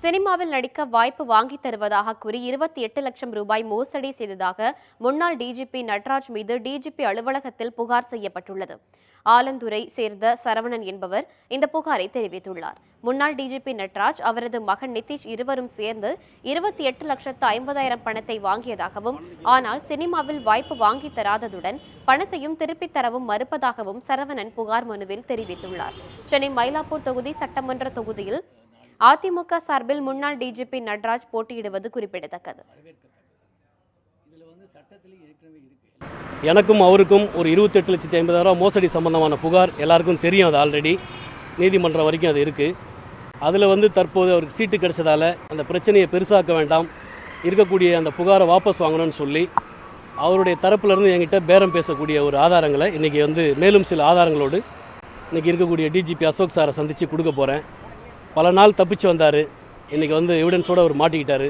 சினிமாவில் நடிக்க வாய்ப்பு வாங்கி தருவதாக கூறி 28 லட்சம் ரூபாய் மோசடி செய்ததாக முன்னாள் டிஜிபி நட்ராஜ் மீது டிஜிபி அலுவலகத்தில் புகார் செய்யப்பட்டுள்ளது. ஆலந்துரை சேர்ந்த சரவணன் என்பவர் இந்த புகாரை தெரிவித்துள்ளார். முன்னாள் டிஜிபி நட்ராஜ், அவரது மகன் நிதிஷ் இருவரும் சேர்ந்து 28,50,000 பணத்தை வாங்கியதாகவும், ஆனால் சினிமாவில் வாய்ப்பு வாங்கி தராததுடன் பணத்தையும் திருப்பித் தரவும் மறுப்பதாகவும் சரவணன் புகார் மனுவில் தெரிவித்துள்ளார். சென்னை மயிலாப்பூர் தொகுதி சட்டமன்ற தொகுதியில் அதிமுக சார்பில் முன்னாள் டிஜிபி நட்ராஜ் போட்டியிடுவது குறிப்பிடத்தக்கது. எனக்கும் அவருக்கும் ஒரு 28,50,000 மோசடி சம்பந்தமான புகார் எல்லாருக்கும் தெரியும். அது ஆல்ரெடி நீதிமன்றம் வரைக்கும் அது இருக்குது. அதில் தற்போது அவருக்கு சீட்டு கிடைச்சதால அந்த பிரச்சனையை பெருசாக்க வேண்டாம், இருக்கக்கூடிய அந்த புகாரை வாபஸ் வாங்கணும்னு சொல்லி அவருடைய தரப்புலேருந்து என்கிட்ட பேரம் பேசக்கூடிய ஒரு ஆதாரங்களை இன்றைக்கி மேலும் சில ஆதாரங்களோடு இன்றைக்கி இருக்கக்கூடிய டிஜிபி அசோக் சாரை சந்தித்து கொடுக்க போகிறேன். பல நாள் தப்பிச்சு வந்தார். இன்றைக்கி எவிடன்ஸோடு அவர் மாட்டிக்கிட்டார்.